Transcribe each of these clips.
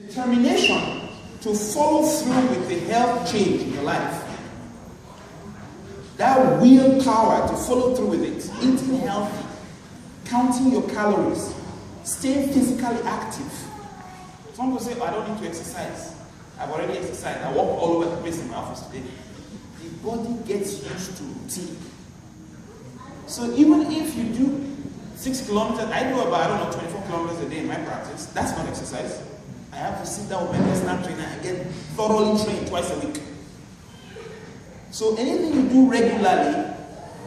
Determination to follow through with the health change in your life. That willpower to follow through with it. Eating healthy, counting your calories, staying physically active. Some people say, oh, I don't need to exercise. I've already exercised. I walk all over the place in my office today. The body gets used to routine. So even if you do 6 kilometers, I do about, I don't know, 24 kilometers a day in my practice. That's not exercise. I have to sit down with my personal trainer and get thoroughly trained twice a week. So anything you do regularly,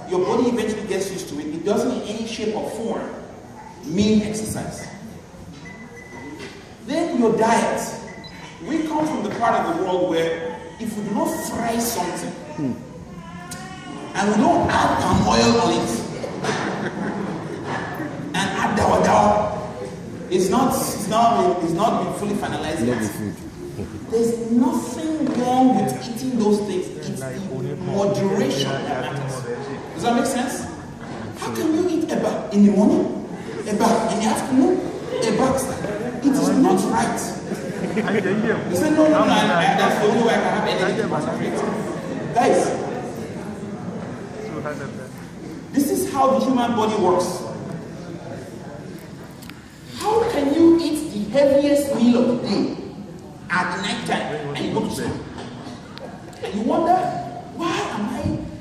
your body eventually gets used to it. It doesn't in any shape or form mean exercise. Then your diet. We come from the part of the world where if we do not fry something and we don't add palm oil on it and add dawa, it's not been fully finalized yet. There's nothing wrong with eating those things. It's the moderation that matters. Does that make sense? How can you eat eba in the morning, eba in the afternoon, eba? It is not right. You say, no, that's the only way I can have energy to concentrate. Guys, this is how the human body works. How can you eat the heaviest meal of the day at night time and you go to sleep? And you wonder, why am I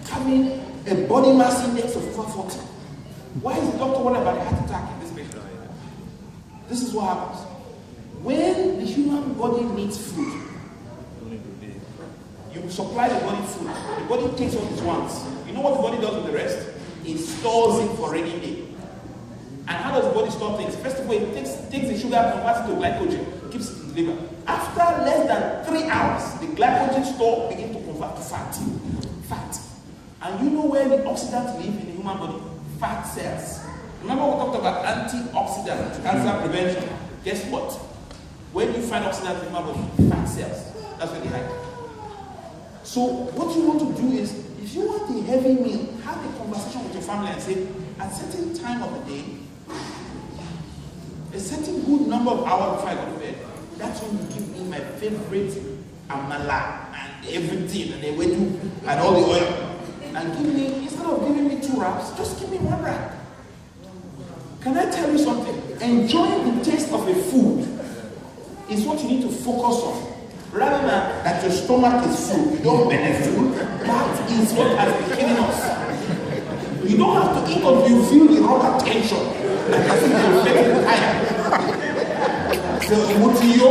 having a body mass index of 440? Why is the doctor worried about a heart attack in this patient? This is what happens. When the human body needs food, you supply the body food. The body takes what it wants. You know what the body does with the rest? It stores it for rainy day. And how does the body store things? First of all, it takes the sugar, converts it to glycogen, keeps it in the liver. After less than 3 hours, the glycogen store begins to convert to fat. And you know where the oxidants live in the human body? Fat cells. Remember we talked about antioxidant, cancer prevention. Guess what? Where do you find oxidants in the human body? Fat cells. That's where they hide. So what you want to do is, if you want a heavy meal, have a conversation with your family and say, at a certain time of the day, a certain good number of hours before I go to bed, that's when you give me my favorite amala and everything, and the wedu and all the oil. And give me, instead of giving me 2 wraps, just give me 1 wrap. Can I tell you something? Enjoying the taste of a food is what you need to focus on. Rather than that your stomach is full, you don't benefit. That is what has been killing us. You don't have to eat until you feel the wrong attention. Like I think you're getting tired. So, what do you?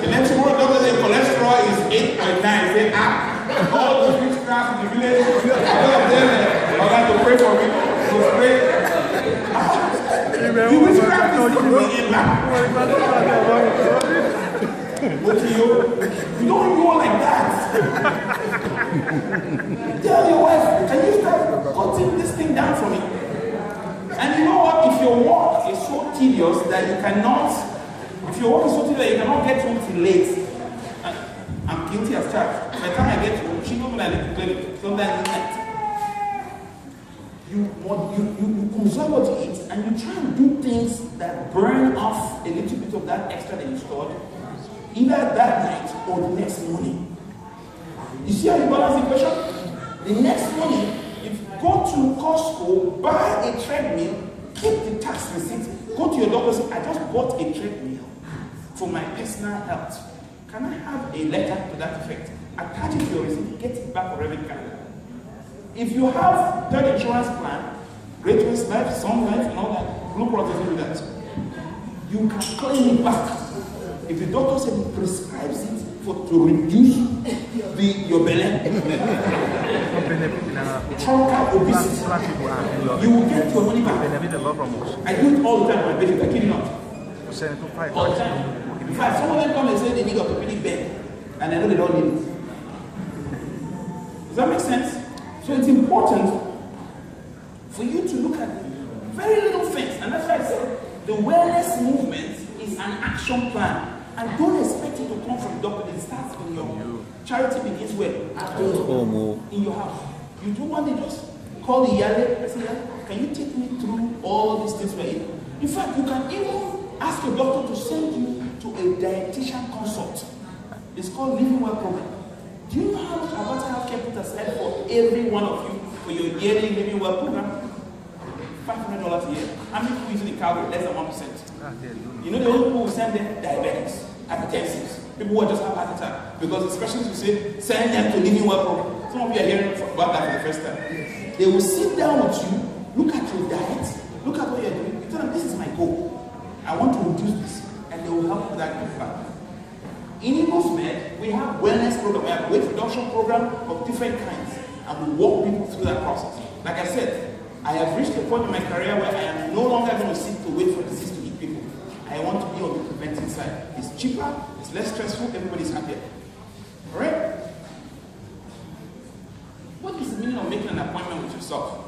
The next one, doctor says cholesterol is 8.9. Say, all the witchcraft in the village, all of them are going to pray for me. So pray. You witchcraft is not really in that. What do you don't go like that. Tell your wife, can you start cutting this thing down for me? And you know what? If your work is so tedious that you cannot, get home till late, I'm guilty as charged. By the time I get home, she knows when I leave the clinic, sometimes midnight. You conserve what you eat and you try and do things that burn off a little bit of that extra that you stored, either that night or the next morning. You see how you balance the equation? The next morning, if you go to Costco, buy a treadmill, keep the tax receipt, go to your doctor and say, I just bought a treadmill for my personal health. Can I have a letter to that effect? Attach it to your receipt, get it back wherever you can. If you have third insurance plan, Great West Life, Sun Life, and all that, Blue Cross doesn't do that. You can claim it back. If the doctor said he prescribes it to reduce your belly, truncal obesity, you will get your money back. I do it all the time with my patients. I kid you not. All the time. In fact, some of them come and say they need orthopedic bed, and I know they don't need it. Does that make sense? So it's important for you to look at very little things. And that's why I said the wellness movement is an action plan. And don't expect it to come from the doctor. It starts in your home. Charity begins where? At home. In your house. You do one day, just call the yale, say, can you take me through all these things we're eating? In fact, you can even ask your doctor to send you to a dietitian consult. It's called Living Well Program. Do you know how much Alberta Healthcare put aside for every one of you for your yearly Living Well Program? $500 a year. How many people using the calorie? Less than 1%. You know the only people who send them? Diabetics, hypertensives, people who just have heart attack. Because the specialists will say, send them to Living Well Program. Some of you are hearing about that for the first time. They will sit down with you, look at your diet, look at what you're doing. You tell them, this is my goal. I want to reduce this. And they will help you with that good plan. In Eagles Med, we have wellness program, we have weight reduction program of different kinds, and we walk people through that process. Like I said, I have reached a point in my career where I am no longer going to sit to wait for disease to eat people. I want to be on the preventing side. It's cheaper, it's less stressful, everybody's happier. Alright? What is the meaning of making an appointment with yourself?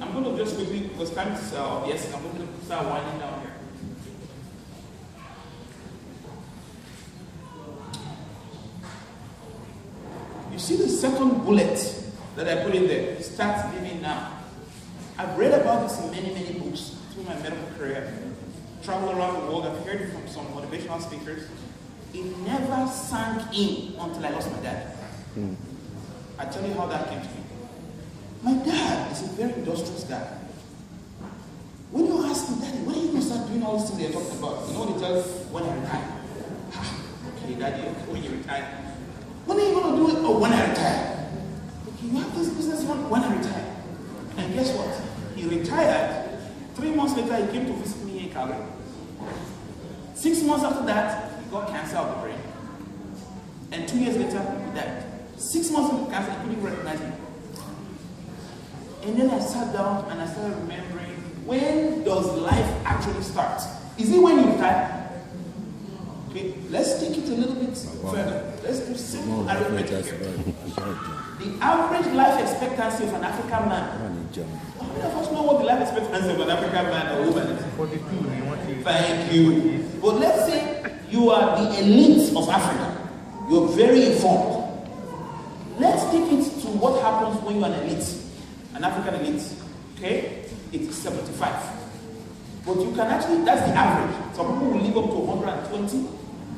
I'm going to just quickly, because time is yes, I'm going to start winding down here. You see the second bullet that I put in there, start living now. I've read about this in many, many books through my medical career. Traveled around the world, I've heard it from some motivational speakers. It never sank in until I lost my dad. I tell you how that came to me. My dad is a very industrious guy. When you ask him, Daddy, when are you going to start doing all these things they're talking about? You know what he tells you? When I retire. Okay, Daddy, when you retire. When are you going to do it? Oh, when I retire. Okay, you have this business when I retire. And guess what? He retired. 3 months later, he came to visit me in Calgary. 6 months after that, he got cancer of the brain. And 2 years later, he died. 6 months into cancer, he couldn't recognize me. And then I sat down and I started remembering, when does life actually start? Is it when you retire? Okay, let's take it a little bit further. Let's do simple arithmetic here. The average life expectancy of an African man. How many of us know what the life expectancy of an African man or woman is? 42. Thank you. But let's say you are the elite of Africa. You're very informed. Let's take it to what happens when you're an elite. An African elite, okay, it's 75. But you can actually, that's the average. Some people will live up to 120,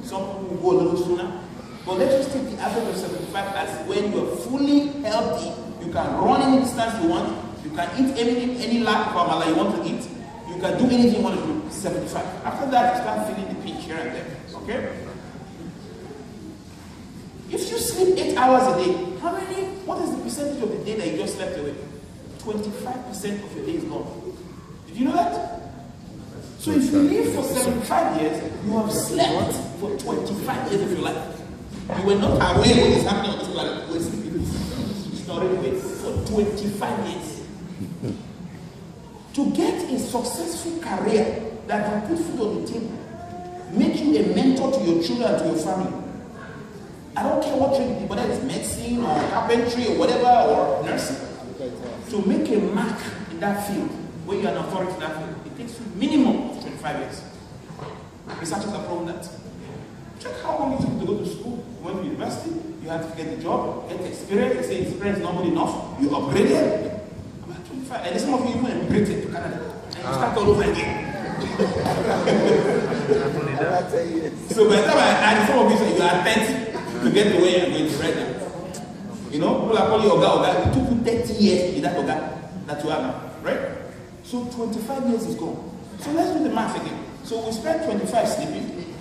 some people will go a little sooner. But let's just take the average of 75, that's when you're fully healthy, you can run any distance you want, you can eat any lap of amala you want to eat, you can do anything you want to do, 75. After that, you start feeling the pinch here and there, okay? If you sleep 8 hours a day, what is the percentage of the day that you just slept away? 25% of your day is gone. Did you know that? So if you live for 75 years, you have slept for 25 years of your life. You were not aware what is happening on this planet. You were sleeping. Snoring away for 25 years. To get a successful career that can put food on the table, make you a mentor to your children and to your family. I don't care what trade you do, whether it's medicine or carpentry or whatever, or nursing. To make a mark in that field, where you're an authority in that field, it takes you minimum of 25 years. Researchers have proven that. Check how long it took to go to school. You went to university, you had to get the job, get the experience. They say experience is not good enough. You upgraded. About 25. And some of you even emigrated to Canada. And you start all over again. So by the time I add, some of you say you are 30 to get to where you're going to right now. You know, people are calling you Oga. It took you 30 years to be that Oga that you are now, right? So 25 years is gone. So let's do the math again. So we spent 25 sleeping.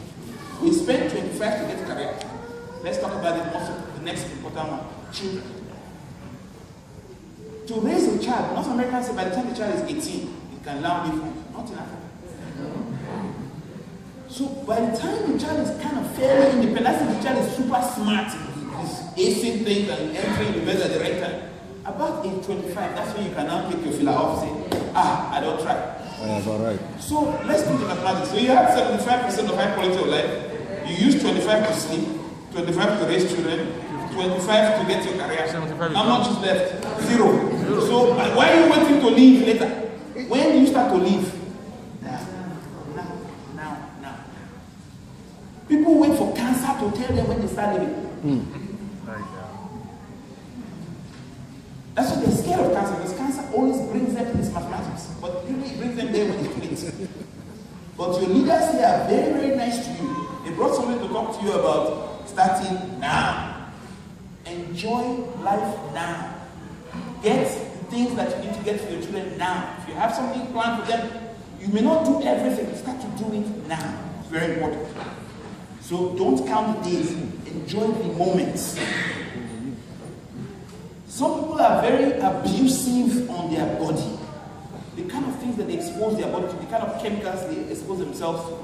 We spent 25 to get a career. Let's talk about the next important one, children. To raise a child, North Americans say by the time the child is 18, it can learn different. Not in Africa. So by the time the child is kind of fairly independent, let's say the child is super smart, he's acing things and entering university at the right time. About age 25, that's when you can now take your filler off and say, I don't try. That's all right. So let's do the mathematics. So you have 75% of high quality of life. You use 25 to sleep, 25 to raise children, 25 to get your career. How much is left? Zero. So why are you waiting to leave later? When do you start to leave? Now. People wait for cancer to tell them when they start living. That's what they're scared of cancer, because cancer But your leaders here are very, very nice to you. They brought somebody to talk to you about starting now. Enjoy life now. Get the things that you need to get for your children now. If you have something planned for them, you may not do everything. Start to do it now. It's very important. So don't count the days. Enjoy the moments. Some people are very abusive on their body. The kind of things that they expose their body to, the kind of chemicals they expose themselves to.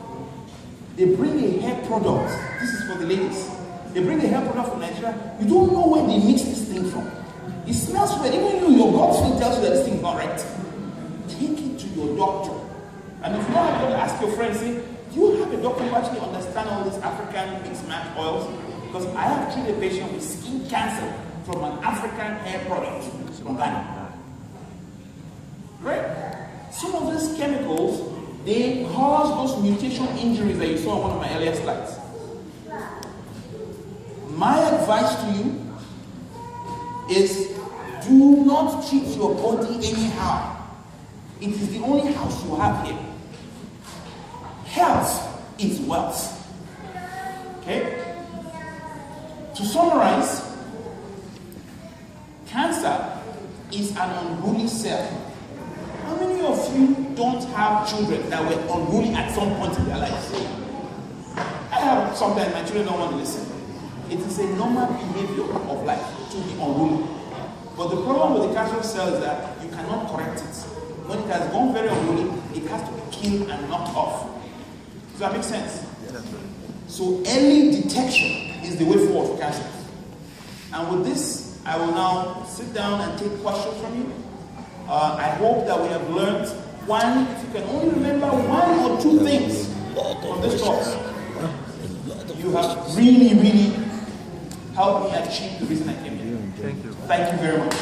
They bring a hair product. This is for the ladies. They bring a hair product from Nigeria. You don't know where they mix this thing from. It smells weird. Even your gut feel tells you that this thing is not right. Take it to your doctor. And if you don't have to ask your friends, say, do you have a doctor who actually understands all these African mixed match oils? Because I have treated a patient with skin cancer from an African hair product from Ghana. Right? Some of these chemicals, they cause those mutation injuries that you saw on one of my earlier slides. My advice to you is do not treat your body anyhow. It is the only house you have here. Health is wealth. Okay? To summarize, cancer is an unruly cell. How many of you don't have children that were unruly at some point in their lives? I have sometimes my children don't want to listen. It is a normal behavior of life to be unruly. But the problem with the cancer cell is that you cannot correct it. When it has gone very unruly, it has to be killed and knocked off. Does that make sense? Yeah, that's right. So early detection is the way forward for cancer. And with this, I will now sit down and take questions from you. I hope that we have learned one, if you can only remember one or two things from this talk, you have really, really helped me achieve the reason I came here. Thank you. Thank you very much.